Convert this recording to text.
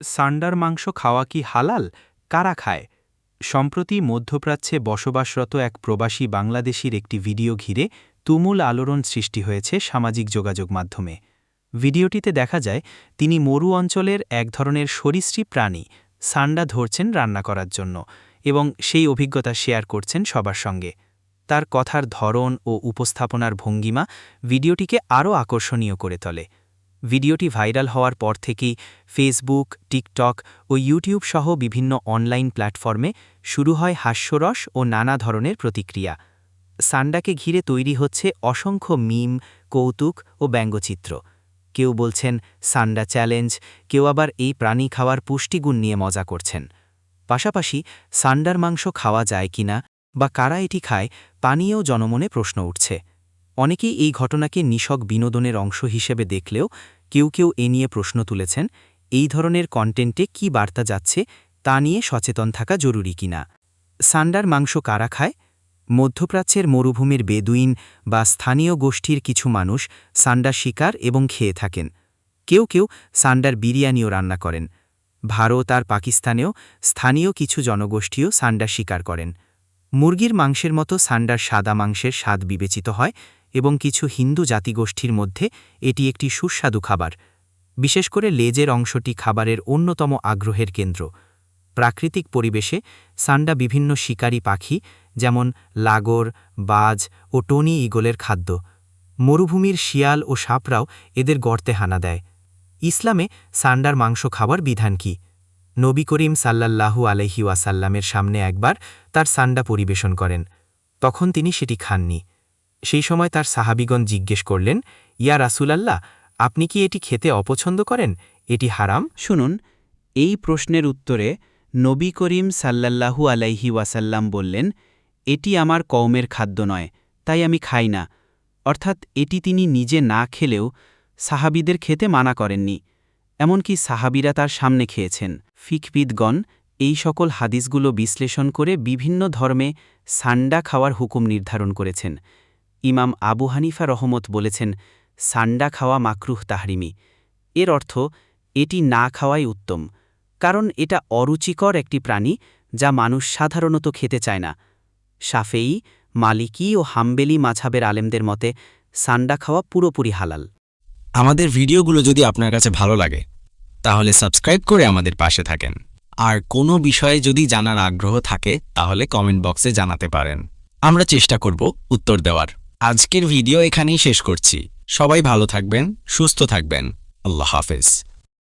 সান্ডার মাংস খাওয়া কি হালাল? কারা খায়? সম্প্রতি মধ্যপ্রাচ্যে বসবাসরত এক প্রবাসী বাংলাদেশির একটি ভিডিও ঘিরে তুমুল আলোড়ন সৃষ্টি হয়েছে সামাজিক যোগাযোগ মাধ্যমে। ভিডিওটিতে দেখা যায় তিনি মরু অঞ্চলের এক ধরনের সরীসৃপ প্রাণী সান্ডা ধরছেন রান্না করার জন্য এবং সেই অভিজ্ঞতা শেয়ার করছেন সবার সঙ্গে। তার কথার ধরন ও উপস্থাপনার ভঙ্গিমা ভিডিওটিকে আরও আকর্ষণীয় করে তোলে। ভিডিওটি ভাইরাল হওয়ার পর থেকেই ফেসবুক, টিকটক ও ইউটিউব সহ বিভিন্ন অনলাইন প্ল্যাটফর্মে শুরু হয় হাস্যরস ও নানা ধরনের প্রতিক্রিয়া। সান্ডাকে ঘিরে তৈরি হচ্ছে অসংখ্য মিম, কৌতুক ও ব্যঙ্গচিত্র। কেউ বলছেন সান্ডা চ্যালেঞ্জ, কেউ আবার এই প্রাণী খাওয়ার পুষ্টিগুণ নিয়ে মজা করছেন। পাশাপাশি সান্ডার মাংস খাওয়া যায় কিনা বা কারা এটি খায় তা নিয়েও জনমনে প্রশ্ন উঠছে। অনেকেই এই ঘটনাকে নিছক বিনোদনের অংশ হিসেবে দেখলেও কেউ কেউ এ নিয়ে প্রশ্ন তুলেছেন, এই ধরনের কন্টেন্টে কি বার্তা যাচ্ছে তা নিয়ে সচেতন থাকা জরুরি কিনা। সান্ডার মাংস কারা খায়? মধ্যপ্রাচ্যের মরুভূমির বেদুইন বা স্থানীয় গোষ্ঠীর কিছু মানুষ সান্ডার শিকার এবং খেয়ে থাকেন। কেউ কেউ সান্ডার বিরিয়ানিও রান্না করেন। ভারত আর পাকিস্তানেও স্থানীয় কিছু জনগোষ্ঠীও সান্ডার শিকার করেন। মুরগির মাংসের মতো সান্ডার সাদা মাংসের স্বাদ বিবেচিত হয় এবং কিছু হিন্দু জাতিগোষ্ঠীর মধ্যে এটি একটি সুস্বাদু খাবার। বিশেষ করে লেজের অংশটি খাবারের অন্যতম আগ্রহের কেন্দ্র। প্রাকৃতিক পরিবেশে সান্ডা বিভিন্ন শিকারী পাখি যেমন লাগর, বাজ ও টনি ঈগলের খাদ্য। মরুভূমির শিয়াল ও সাপরাও এদের গর্তে হানা দেয়। ইসলামে সান্ডার মাংস খাওয়ার বিধান কি? নবী করিম সাল্লাল্লাহু আলাইহি ওয়াসাল্লামের সামনে একবার তার সান্ডা পরিবেশন করেন। তখন তিনি সেটি খাননি। সেই সময় তার সাহাবীগণ জিজ্ঞেস করলেন, ইয়া রাসূলাল্লাহ, আপনি কি এটি খেতে অপছন্দ করেন? এটি হারাম? শুনুন, এই প্রশ্নের উত্তরে নবী করিম সাল্লাল্লাহু আলাইহি ওয়াসাল্লাম বললেন, এটি আমার কওমের খাদ্য নয়, তাই আমি খাই না। অর্থাৎ এটি তিনি নিজে না খেলেও সাহাবীদের খেতে মানা করেননি। এমনকি সাহাবীরা তার সামনে খেয়েছেন। ফিকবিদগণ এই সকল হাদিসগুলো বিশ্লেষণ করে বিভিন্ন ধর্মে সান্ডা খাওয়ার হুকুম নির্ধারণ করেছেন। ইমাম আবু হানিফা রহমত বলেছেন, সান্ডা খাওয়া মাকরুহ তাহরিমি। এর অর্থ এটি না খাওয়াই উত্তম, কারণ এটা অরুচিকর একটি প্রাণী যা মানুষ সাধারণত খেতে চায় না। শাফেঈ, মালিকি ও হাম্বেলি মাযহাবের আলেমদের মতে সান্ডা খাওয়া পুরোপুরি হালাল। আমাদের ভিডিওগুলো যদি আপনার কাছে ভালো লাগে তাহলে সাবস্ক্রাইব করে আমাদের পাশে থাকেন। আর কোনো বিষয়ে যদি জানার আগ্রহ থাকে তাহলে কমেন্ট বক্সে জানাতে পারেন, আমরা চেষ্টা করব উত্তর দেওয়ার। আজকের ভিডিও এখানেই শেষ করছি। সবাই ভালো থাকবেন, সুস্থ থাকবেন। আল্লাহ হাফেজ।